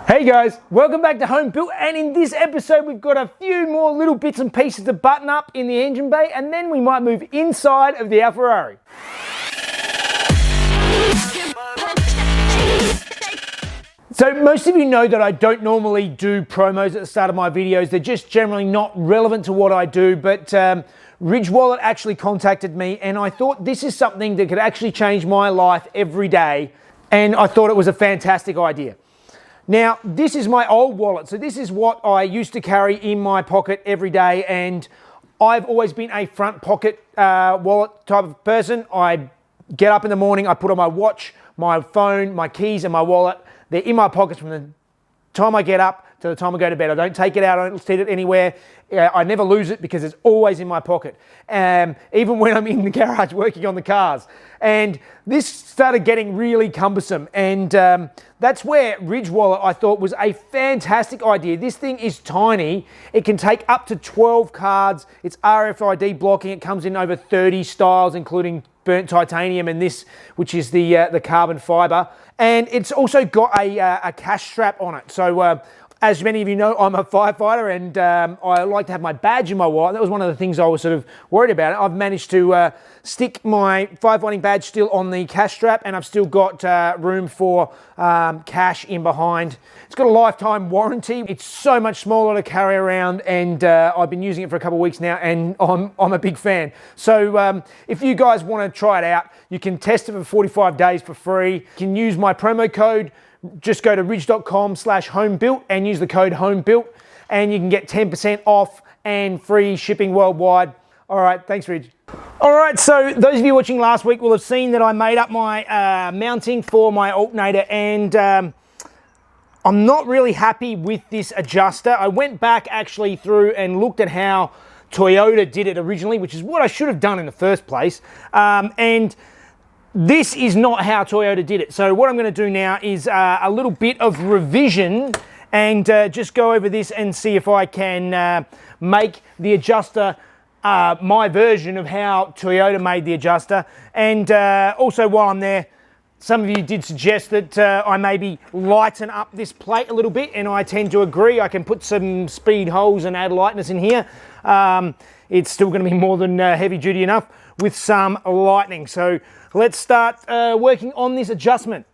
Hey guys, welcome back to Home Built, and in this episode we've got a few more little bits and pieces to button up in the engine bay, and then we might move inside of the Alfarrari. So most of you know that I don't normally do promos at the start of my videos. They're just generally not relevant to what I do, but Ridge Wallet actually contacted me, and I thought this is something that could actually change my life every day, and I thought it was a fantastic idea. Now, this is my old wallet. So this is what I used to carry in my pocket every day, and I've always been a front pocket wallet type of person. I get up in the morning, I put on my watch, my phone, my keys, and my wallet. They're in my pockets from the time I get up to the time I go to bed. I don't take it out, I don't set it anywhere. I never lose it because it's always in my pocket. Even when I'm in the garage working on the cars. And this started getting really cumbersome. And that's where Ridge Wallet I thought was a fantastic idea. This thing is tiny. It can take up to 12 cards. It's RFID blocking. It comes in over 30 styles, including burnt titanium and this, which is the carbon fiber. And it's also got a cash strap on it. So as many of you know, I'm a firefighter, and I like to have my badge in my wallet. That was one of the things I was sort of worried about. I've managed to stick my firefighting badge still on the cash strap, and I've still got room for cash in behind. It's got a lifetime warranty. It's so much smaller to carry around, and I've been using it for a couple of weeks now, and I'm a big fan. So if you guys want to try it out, you can test it for 45 days for free. You can use my promo code. Just go to ridge.com/homebuilt and use the code homebuilt, and you can get 10% off and free shipping worldwide. All right, thanks, Ridge. All right, so those of you watching last week will have seen that I made up my mounting for my alternator, and I'm not really happy with this adjuster. I went back actually through and looked at how Toyota did it originally, which is what I should have done in the first place, and this is not how Toyota did it. So what I'm going to do now is a little bit of revision and just go over this and see if I can make the adjuster my version of how Toyota made the adjuster. And also while I'm there, some of you did suggest that I maybe lighten up this plate a little bit, and I tend to agree. I can put some speed holes and add lightness in here. It's still going to be more than heavy duty enough with some lightning. So let's start working on this adjustment.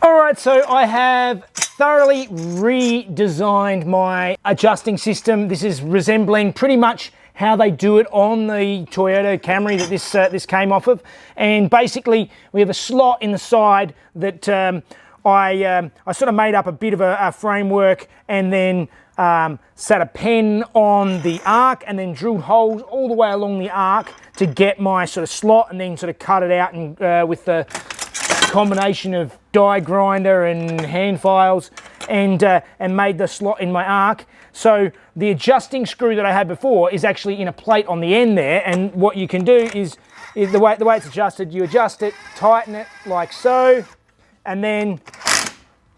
All right, so I have thoroughly redesigned my adjusting system. This is resembling pretty much how they do it on the Toyota Camry that this came off of. And basically, we have a slot in the side that I sort of made up a bit of a framework, and then set a pen on the arc, and then drilled holes all the way along the arc to get my sort of slot, and then sort of cut it out, and with the combination of die grinder and hand files, and made the slot in my arc. So the adjusting screw that I had before is actually in a plate on the end there, and what you can do is the way it's adjusted, you adjust it, tighten it like so, and then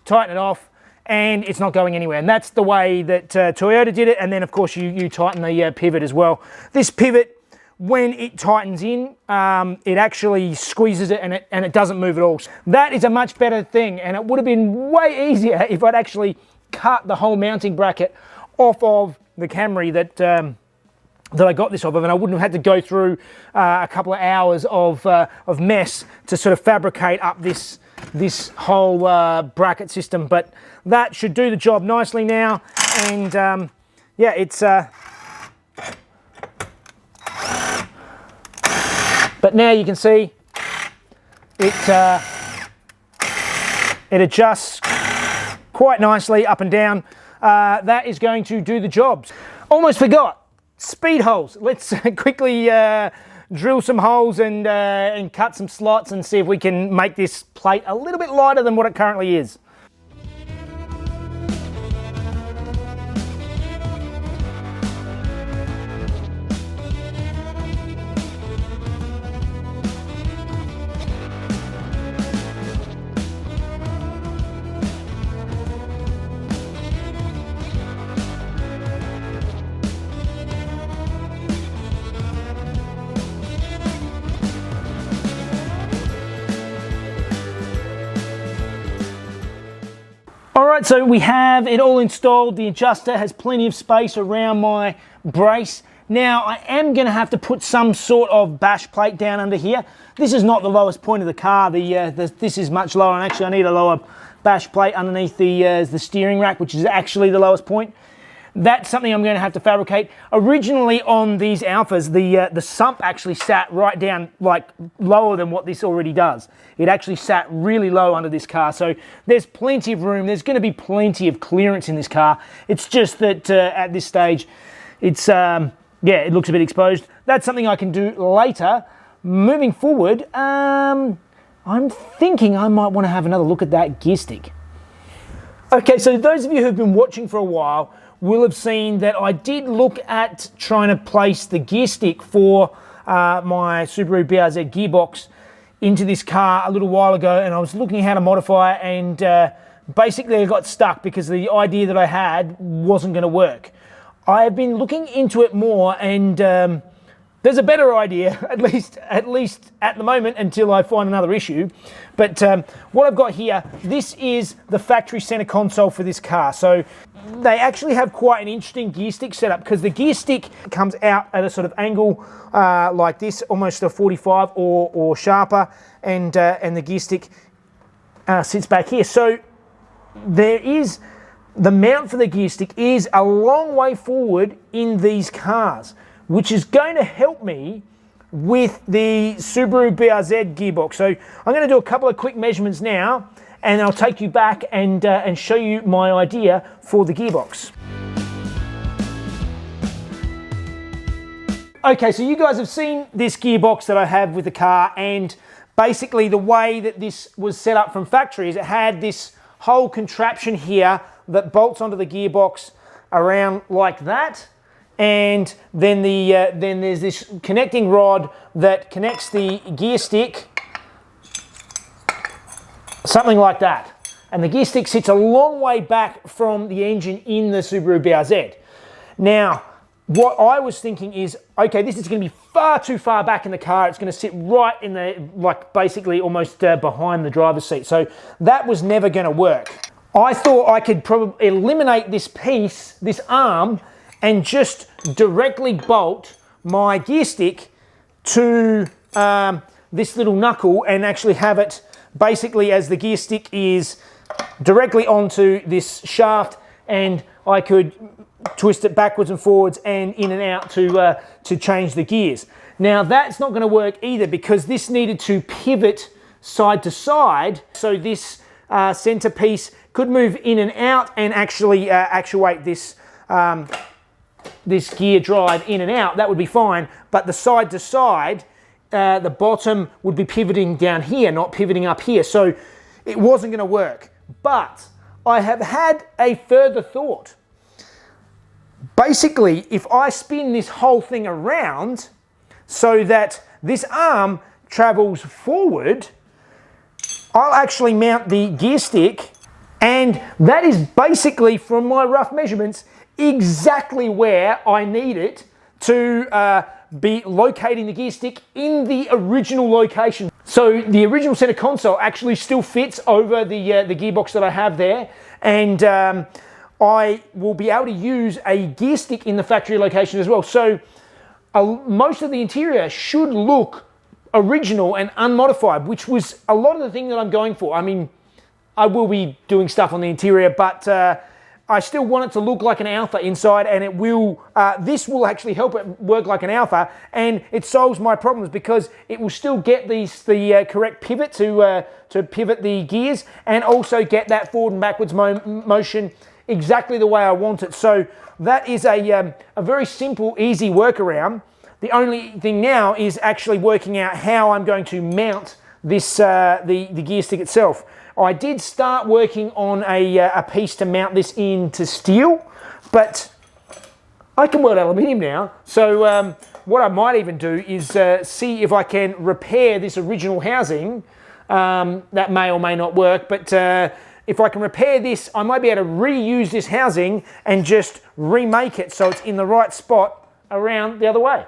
tighten it off, and it's not going anywhere. And that's the way that Toyota did it. And then of course you tighten the pivot as well. This pivot, when it tightens in, it actually squeezes it, and it doesn't move at all. That is a much better thing, and it would have been way easier if I'd actually cut the whole mounting bracket off of the Camry that I got this off of, and I wouldn't have had to go through a couple of hours of mess to sort of fabricate up this whole bracket system. But that should do the job nicely now, and yeah, it's but now you can see it adjusts quite nicely up and down. That is going to do the job. Almost forgot, speed holes. Let's quickly drill some holes and cut some slots and see if we can make this plate a little bit lighter than what it currently is. Alright, so we have it all installed. The adjuster has plenty of space around my brace. Now I am going to have to put some sort of bash plate down under here. This is not the lowest point of the car. This is much lower, and actually I need a lower bash plate underneath the steering rack, which is actually the lowest point. That's something I'm going to have to fabricate. Originally on these Alfas, the sump actually sat right down, like lower than what this already does. It actually sat really low under this car, so there's plenty of room. There's going to be plenty of clearance in this car. It's just that at this stage, it's yeah, it looks a bit exposed. That's something I can do later. Moving forward, I'm thinking I might want to have another look at that gear stick. Okay, so those of you who've been watching for a while will have seen that I did look at trying to place the gear stick for my Subaru BRZ gearbox into this car a little while ago, and I was looking at how to modify it, and basically I got stuck because the idea that I had wasn't going to work. I have been looking into it more, and there's a better idea, at least at the moment, until I find another issue. But what I've got here, this is the factory center console for this car. So they actually have quite an interesting gear stick setup, because the gear stick comes out at a sort of angle like this, almost a 45 or sharper, and the gear stick sits back here. So there is, the mount for the gear stick is a long way forward in these cars, which is going to help me with the Subaru BRZ gearbox. So I'm going to do a couple of quick measurements now, and I'll take you back and show you my idea for the gearbox. Okay, so you guys have seen this gearbox that I have with the car, and basically the way that this was set up from factory is it had this whole contraption here that bolts onto the gearbox around like that. And then then there's this connecting rod that connects the gear stick, something like that. And the gear stick sits a long way back from the engine in the Subaru BRZ. Now, what I was thinking is, okay, this is going to be far too far back in the car. It's going to sit right in the, like basically almost behind the driver's seat. So that was never going to work. I thought I could probably eliminate this piece, this arm, and just directly bolt my gear stick to this little knuckle, and actually have it basically as the gear stick is directly onto this shaft, and I could twist it backwards and forwards and in and out to change the gears. Now that's not going to work either, because this needed to pivot side to side, so this center piece could move in and out and actually actuate this this gear drive in and out. That would be fine, but the side to side, the bottom would be pivoting down here, not pivoting up here, so it wasn't going to work. But I have had a further thought. Basically, if I spin this whole thing around so that this arm travels forward, I'll actually mount the gear stick, and that is basically, from my rough measurements, exactly where I need it to be locating the gear stick in the original location. So the original center console actually still fits over the gearbox that I have there, and I will be able to use a gear stick in the factory location as well. So most of the interior should look original and unmodified, which was a lot of the thing that I'm going for. I mean, I will be doing stuff on the interior, but I still want it to look like an Alfa inside, and it will. This will actually help it work like an Alfa, and it solves my problems because it will still get the correct pivot to pivot the gears, and also get that forward and backwards motion exactly the way I want it. So that is a very simple, easy workaround. The only thing now is actually working out how I'm going to mount this the gear stick itself. I did start working on a piece to mount this into steel, but I can weld aluminium now. So what I might even do is see if I can repair this original housing. That may or may not work, but if I can repair this, I might be able to reuse this housing and just remake it so it's in the right spot around the other way.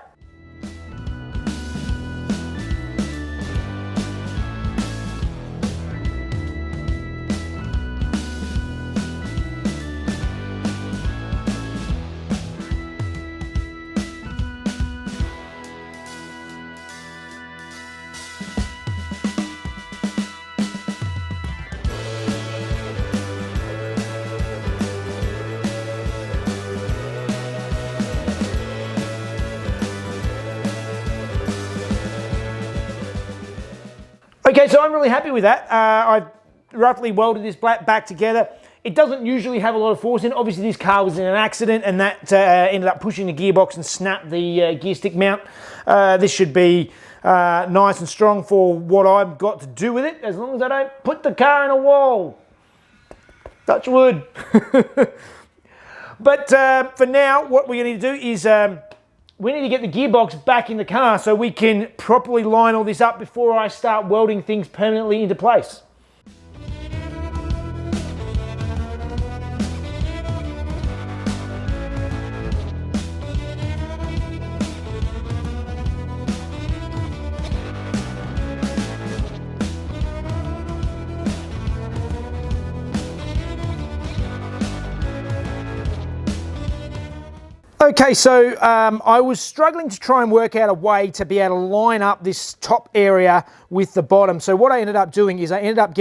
Okay, so I'm really happy with that. I've roughly welded this back together. It doesn't usually have a lot of force in it. Obviously, this car was in an accident, and that ended up pushing the gearbox and snapped the gear stick mount. This should be nice and strong for what I've got to do with it, as long as I don't put the car in a wall. Touch wood. But for now, what we're going to do is we need to get the gearbox back in the car so we can properly line all this up before I start welding things permanently into place. Okay, so I was struggling to try and work out a way to be able to line up this top area with the bottom. So what I ended up doing is I ended up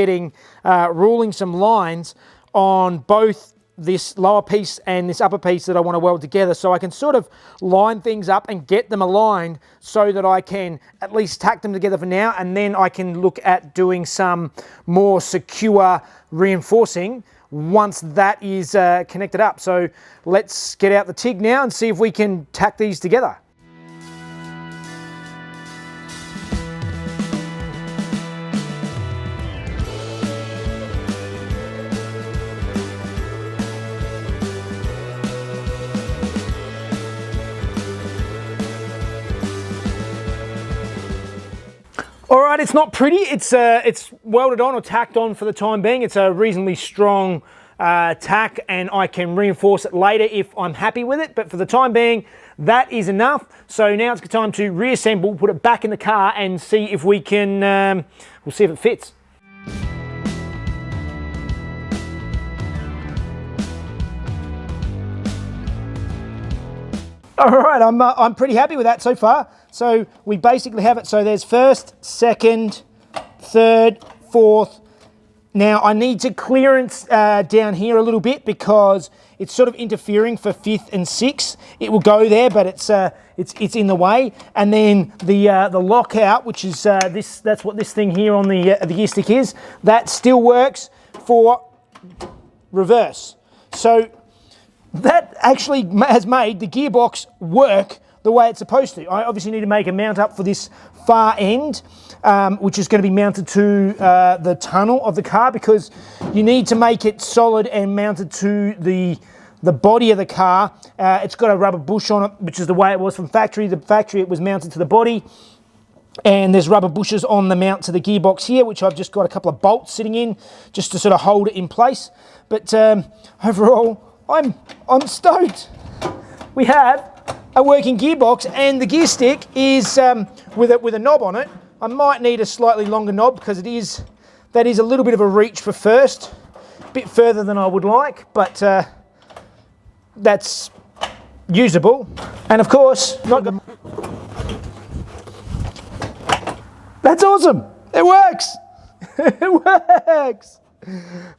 ruling some lines on both this lower piece and this upper piece that I want to weld together, so I can sort of line things up and get them aligned so that I can at least tack them together for now, and then I can look at doing some more secure reinforcing once that is connected up. So let's get out the TIG now and see if we can tack these together. All right, it's not pretty. It's welded on or tacked on for the time being. It's a reasonably strong tack, and I can reinforce it later if I'm happy with it. But for the time being, that is enough. So now it's time to reassemble, put it back in the car, and see if we can. We'll see if it fits. All right, I'm pretty happy with that so far. So we basically have it. So there's first, second, third, fourth. Now I need to clearance down here a little bit because it's sort of interfering for fifth and sixth. It will go there, but it's in the way. And then the lockout, which is that's what this thing here on the gear stick is. That still works for reverse. So that actually has made the gearbox work the way it's supposed to. I obviously need to make a mount up for this far end, which is going to be mounted to the tunnel of the car, because you need to make it solid and mounted to the body of the car. It's got a rubber bush on it, which is the way it was from factory. The factory, it was mounted to the body, and there's rubber bushes on the mount to the gearbox here, which I've just got a couple of bolts sitting in just to sort of hold it in place. But overall, I'm stoked. We have a working gearbox, and the gear stick is with a knob on it. I might need a slightly longer knob, because that is a little bit of a reach for first, a bit further than I would like, but that's usable. And of course, that's awesome. It works. It works.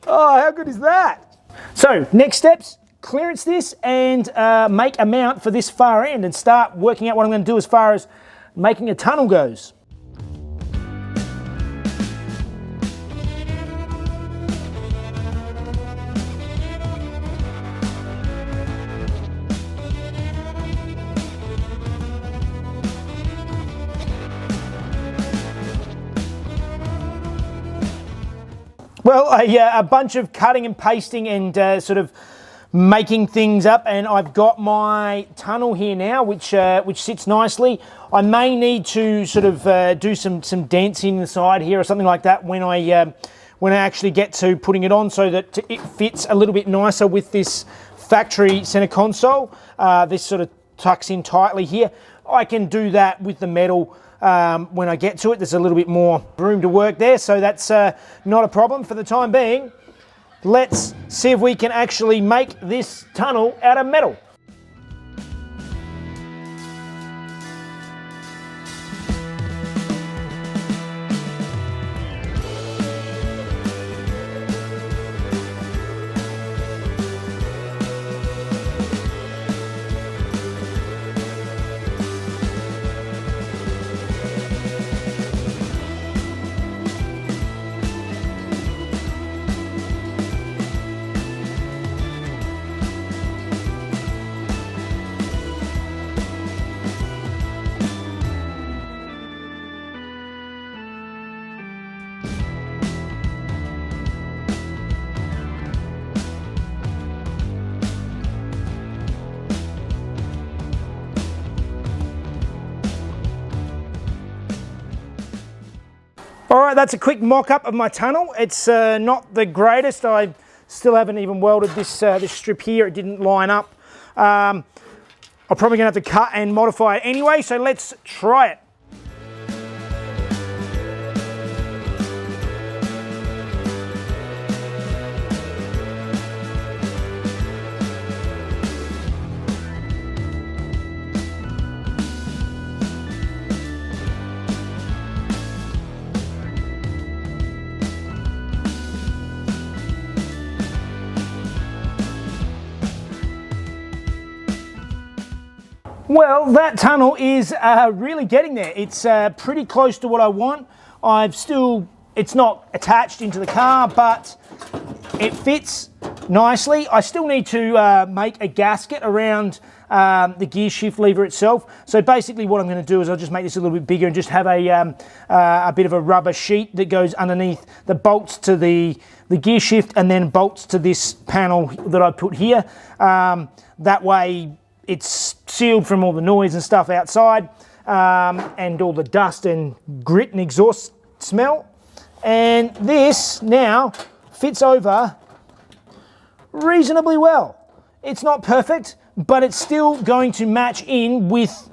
Oh, how good is that? So next steps, clearance this and make a mount for this far end, and start working out what I'm going to do as far as making a tunnel goes. Well, a bunch of cutting and pasting and sort of making things up, and I've got my tunnel here now, which sits nicely. I may need to sort of do some dents in the side here or something like that when I actually get to putting it on, so that it fits a little bit nicer with this factory center console. This sort of tucks in tightly here. I can do that with the metal when I get to it. There's a little bit more room to work there, so that's not a problem for the time being. Let's see if we can actually make this tunnel out of metal. All right, that's a quick mock-up of my tunnel. It's not the greatest. I still haven't even welded this strip here. It didn't line up. I'm probably gonna have to cut and modify it anyway, so let's try it. Well, that tunnel is really getting there. It's pretty close to what I want. It's not attached into the car, but it fits nicely. I still need to make a gasket around the gear shift lever itself. So basically what I'm going to do is I'll just make this a little bit bigger and just have a bit of a rubber sheet that goes underneath the bolts to the gear shift, and then bolts to this panel that I put here. That way it's sealed from all the noise and stuff outside, and all the dust and grit and exhaust smell. And this now fits over reasonably well. It's not perfect, but it's still going to match in with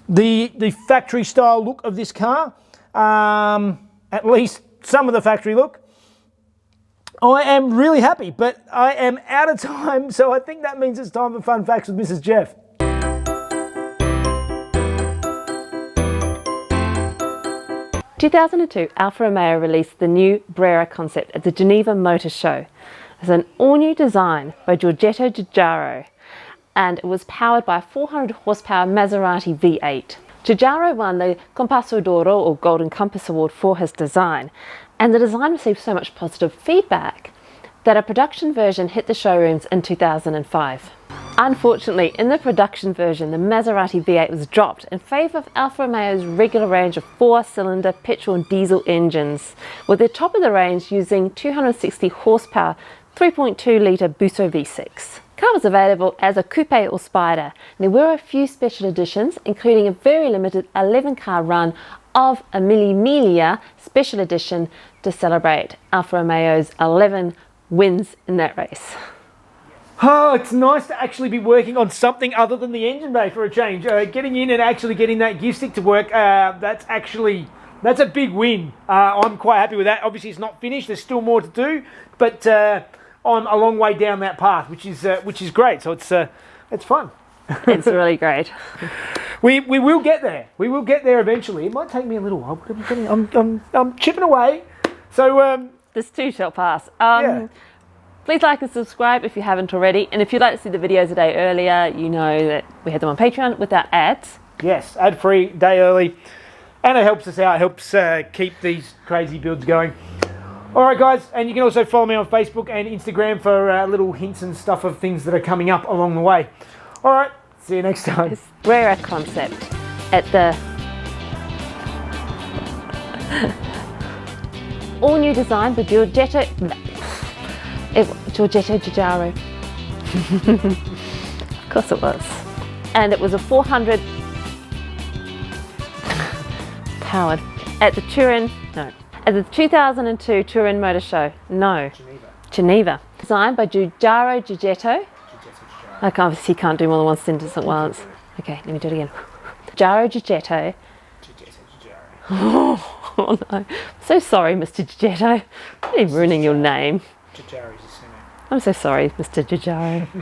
the factory style look of this car, at least some of the factory look. I am really happy, but I am out of time, so I think that means it's time for Fun Facts with Mrs. Jeff. 2002, Alfa Romeo released the new Brera concept at the Geneva Motor Show. It's an all-new design by Giorgetto Giugiaro, and it was powered by a 400 horsepower Maserati V8. Giugiaro won the Compasso d'Oro, or Golden Compass Award, for his design, and the design received so much positive feedback that a production version hit the showrooms in 2005. Unfortunately, in the production version, the Maserati V8 was dropped in favour of Alfa Romeo's regular range of 4-cylinder petrol and diesel engines, with their top of the range using 260 horsepower 3.2 litre Busso V6. The car was available as a coupe or spider, and there were a few special editions, including a very limited 11-car run of a Mille Miglia special edition to celebrate Alfa Romeo's 11 wins in that race. Oh, it's nice to actually be working on something other than the engine bay for a change. Getting in and actually getting that gear stick to work, that's a big win. I'm quite happy with that. Obviously, it's not finished. There's still more to do, but I'm a long way down that path, which is great. So it's fun. It's really great. We will get there. We will get there eventually. It might take me a little while, but I'm chipping away. So This too shall pass. yeah. Please like and subscribe if you haven't already. And if you'd like to see the videos a day earlier, you know that we have them on Patreon without ads. Yes, ad-free, day early. And it helps us out. It helps keep these crazy builds going. All right, guys. And you can also follow me on Facebook and Instagram for little hints and stuff of things that are coming up along the way. All right. See you next time. This Brera concept at the all new design with Giorgetto Giugiaro. Of course it was. And it was a 400 powered at the at the 2002 Turin Motor Show. Geneva. Designed by Giugiaro Giugetto. I obviously can't do more than one sentence at once. Okay, let me do it again. Giugiaro Giugetto. Oh no. I'm so sorry, Mr. Giugetto. I'm ruining your name. I'm so sorry, Mr. Giugiaro.